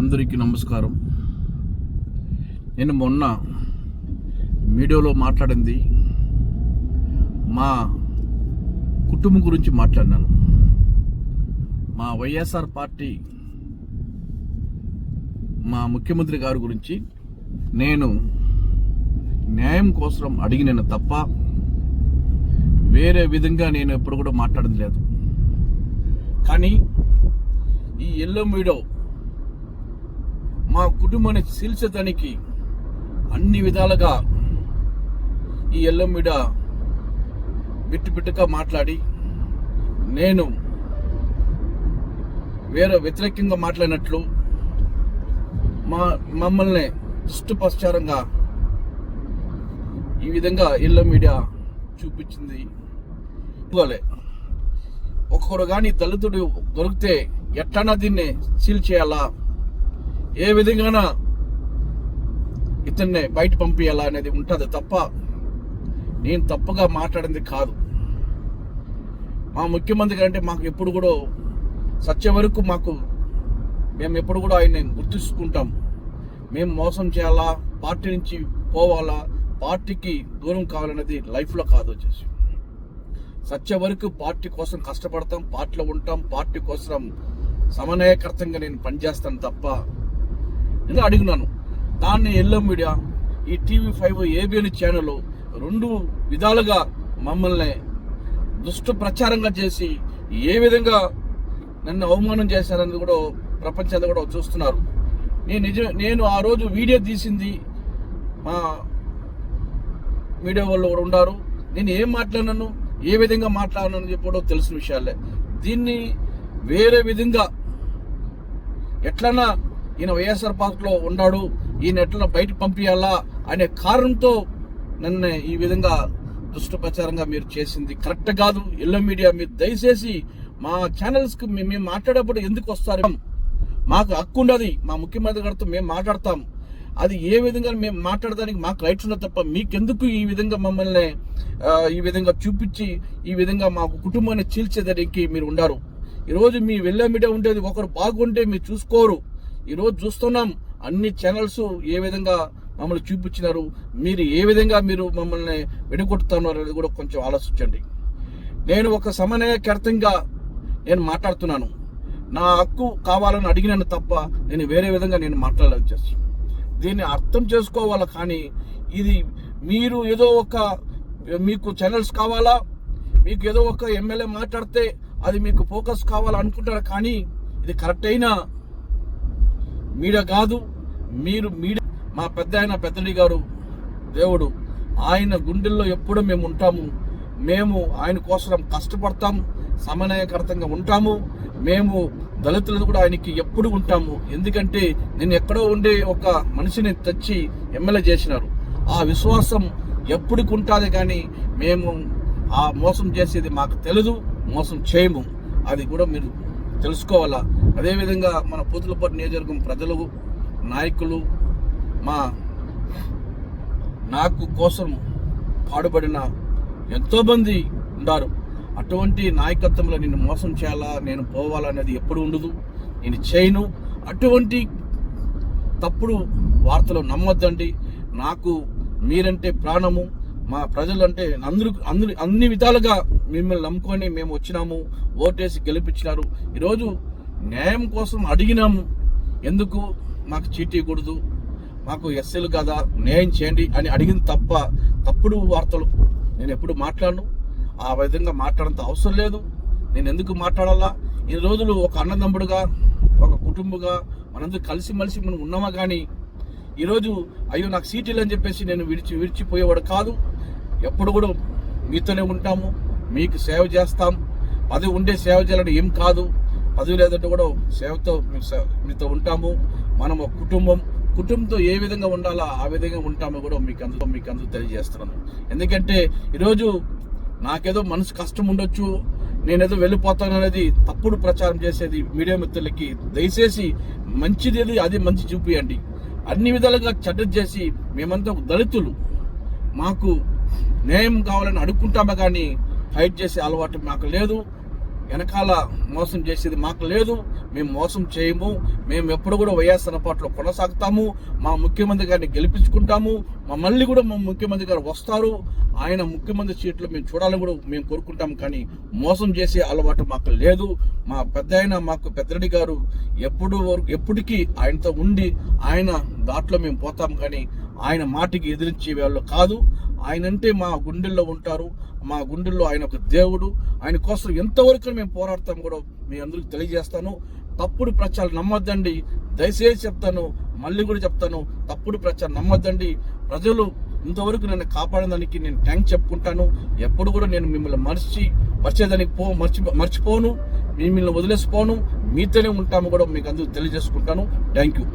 అందరికీ నమస్కారం. నేను మొన్న మీడియాలో మాట్లాడింది మా కుటుంబం గురించి మాట్లాడినాను. మా వైఎస్ఆర్ పార్టీ మా ముఖ్యమంత్రి గారి గురించి నేను న్యాయం కోసం అడిగినాను తప్ప వేరే విధంగా నేను ఎప్పుడు కూడా మాట్లాడింది లేదు. కానీ ఈ ఎల్లో మీడియా మా కుటుంబాన్ని చీల్చడానికి అన్ని విధాలుగా ఈ ఎల్లో మీడియా బిట్టుగా మాట్లాడి నేను వేరే వ్యతిరేకంగా మాట్లాడినట్లు మమ్మల్ని దుష్టప్రచారంగా ఈ విధంగా ఎల్లో మీడియా చూపించింది. ఒక్కడు కానీ దళితుడు దొరికితే ఎట్లన్నా దీన్ని సీల్ చేయాలా, ఏ విధంగా ఇతన్ని బయట పంపించాలా అనేది ఉంటుంది తప్ప నేను తప్పుగా మాట్లాడింది కాదు. మా ముఖ్యమంత్రి గారు అంటే మాకు ఎప్పుడు కూడా సత్య వరకు మేము ఎప్పుడు కూడా ఆయన్ని గుర్తించుకుంటాం. మేము మోసం చేయాలా, పార్టీ నుంచి పోవాలా, పార్టీకి దూరం కావాలనేది లైఫ్లో కాదు. వచ్చేసి సత్య వరకు పార్టీ కోసం కష్టపడతాం, పార్టీలో ఉంటాం, పార్టీ కోసం సమన్వయకర్తంగా నేను పనిచేస్తాను తప్ప నేను అడిగినాను. దాన్ని ఎల్లో మీడియా, ఈ TV5 ABN ఛానల్ రెండు విధాలుగా మమ్మల్ని దుష్ట ప్రచారంగా చేసి ఏ విధంగా నన్ను అవమానం చేశారని కూడా ప్రపంచంలో కూడా చూస్తున్నారు. నేను ఆ రోజు వీడియో తీసింది మా మీడియా వాళ్ళు కూడా ఉన్నారు. నేను ఏం మాట్లాడినాను, ఏ విధంగా మాట్లాడినాను చెప్పడం తెలిసిన విషయాలే. దీన్ని వేరే విధంగా ఎట్లన్నా ఈయన వైఎస్ఆర్ పార్టీలో ఉన్నాడు, ఈయన ఎట్లా బయట పంపించాలా అనే కారణంతో నన్ను ఈ విధంగా దుష్టప్రచారంగా మీరు చేసింది కరెక్ట్ కాదు. ఎల్లో మీడియా మీరు దయచేసి మా ఛానల్స్కి మేము మాట్లాడేప్పుడు ఎందుకు వస్తారు? మాకు హక్కు ఉండదు, మా ముఖ్యమంత్రి గారితో మేము మాట్లాడతాం. అది ఏ విధంగా మేము మాట్లాడడానికి మాకు రైట్స్ ఉన్నది తప్ప మీకెందుకు ఈ విధంగా మమ్మల్ని ఈ విధంగా చూపించి ఈ విధంగా మాకు కుటుంబాన్ని చీల్చేదానికి మీరు ఉండారు. ఈరోజు మీ ఎల్లో మీడియా ఉండేది ఒకరు బాగుంటే మీరు చూసుకోరు. ఈరోజు చూస్తున్నాం అన్ని ఛానల్స్ ఏ విధంగా మమ్మల్ని చూపించినారు, మీరు ఏ విధంగా మీరు మమ్మల్ని వెనుకొట్టుతున్నారు అనేది కూడా కొంచెం ఆలోచించండి. నేను ఒక సమన్వయకర్తంగా నేను మాట్లాడుతున్నాను. నా హక్కు కావాలని అడిగినాను తప్ప నేను వేరే విధంగా నేను మాట్లాడలేదు. దీన్ని అర్థం చేసుకోవాలి. కానీ ఇది మీరు ఏదో ఒక మీకు ఛానల్స్ కావాలా, మీకు ఏదో ఒక ఎమ్మెల్యే మాట్లాడితే అది మీకు ఫోకస్ కావాలనుకుంటారు. కానీ ఇది కరెక్ట్ అయిన మీడియా కాదు. మీరు మీడియా మా పెద్దడి గారు దేవుడు, ఆయన గుండెల్లో ఎప్పుడూ మేము ఉంటాము. మేము ఆయన కోసం కష్టపడతాము, సమన్వయకర్తంగా ఉంటాము. మేము దళితులు కూడా ఆయనకి ఎప్పుడు ఉంటాము. ఎందుకంటే నేను ఎక్కడో ఉండే ఒక మనిషిని తెచ్చి ఎమ్మెల్యే చేసినారు. ఆ విశ్వాసం ఎప్పటికి ఉంటుంది. కానీ మేము ఆ మోసం చేసేది మాకు తెలియదు, మోసం చేయము. అది కూడా మీరు తెలుసుకోవాలా. అదేవిధంగా మన పూతలపట్టు నియోజకవర్గం ప్రజలు, నాయకులు, నాకు కోసం పాడుపడిన ఎంతోమంది ఉన్నారు. అటువంటి నాయకత్వంలో నేను మోసం చేయాలా, నేను పోవాలనేది ఎప్పుడు ఉండదు, నేను చేయను. అటువంటి తప్పుడు వార్తలు నమ్మొద్దండి. నాకు మీరంటే ప్రాణము, మా ప్రజలంటే అన్ని విధాలుగా మిమ్మల్ని నమ్ముకొని మేము వచ్చినాము, ఓటేసి గెలిపించినారు. ఈరోజు న్యాయం కోసం అడిగినాము. ఎందుకు మాకు చీటీయకూడదు, మాకు ఎస్సీలు కదా, న్యాయం చేయండి అని అడిగింది తప్ప తప్పుడు వార్తలు నేను ఎప్పుడు మాట్లాడను. ఆ విధంగా మాట్లాడంత అవసరం లేదు. నేను ఎందుకు మాట్లాడాలా? ఈ రోజులు ఒక అన్నదమ్ముడుగా, ఒక కుటుంబగా మనందరూ కలిసిమెలిసి మనం ఉన్నామా. కానీ ఈరోజు అయ్యో నాకు సీటీలు అని చెప్పేసి నేను విడిచిపోయేవాడు కాదు. ఎప్పుడు కూడా మీతోనే ఉంటాము, మీకు సేవ చేస్తాం. పదవి ఉండే సేవ చేయాలని ఏం కాదు, పదవి లేదంటే కూడా సేవతో మీతో ఉంటాము. మనం ఒక కుటుంబంతో ఏ విధంగా ఉండాలో ఆ విధంగా ఉంటామో కూడా మీకు అందరూ తెలియజేస్తున్నాను. ఎందుకంటే ఈరోజు నాకేదో మనసు కష్టం ఉండొచ్చు, నేనేదో వెళ్ళిపోతాను అనేది తప్పుడు ప్రచారం చేసేది మీడియా మిత్రులకి దయచేసి మంచిది అది మంచి చూపియండి. అన్ని విధాలుగా చెడ్డ చేసి మేమంతా దళితులు, మాకు న్యాయం కావాలని అడుక్కుంటామే కానీ ఫైట్ చేసే అలవాటు మాకు లేదు. వెనకాల మోసం చేసేది మాకు లేదు. మేము మోసం చేయము. మేము ఎప్పుడు కూడా వైఎస్ఆర్ పార్టీలో కొనసాగుతాము. మా ముఖ్యమంత్రి గారిని గెలిపించుకుంటాము. మళ్ళీ కూడా మా ముఖ్యమంత్రి గారు వస్తారు. ఆయన ముఖ్యమంత్రి సీట్లు మేము చూడాలని కూడా మేము కోరుకుంటాము. కానీ మోసం చేసే అలవాటు మాకు లేదు. మా మాకు పెద్దరెడ్డి గారు ఎప్పటికీ ఆయనతో ఉండి ఆయన దాంట్లో మేము పోతాం. కానీ ఆయన మాటికి ఎదిరించే వాళ్ళు కాదు. ఆయనంటే మా గుండెల్లో ఉంటారు. మా గుండెల్లో ఆయన ఒక దేవుడు. ఆయన కోసం ఎంతవరకు మేము పోరాడతాం కూడా మీ అందరికీ తెలియజేస్తాను. తప్పుడు ప్రచారం నమ్మొద్దండి. దయచేసి చెప్తాను, మళ్ళీ కూడా చెప్తాను, తప్పుడు ప్రచారం నమ్మొద్దండి. ప్రజలు ఇంతవరకు నన్ను కాపాడడానికి నేను థ్యాంక్స్ చెప్పుకుంటాను. ఎప్పుడు కూడా నేను మిమ్మల్ని మర్చేదానికి మర్చిపోను. మిమ్మల్ని వదిలేసిపోను. మీతోనే ఉంటాము కూడా మీకు అందరూ తెలియజేసుకుంటాను. Thank you.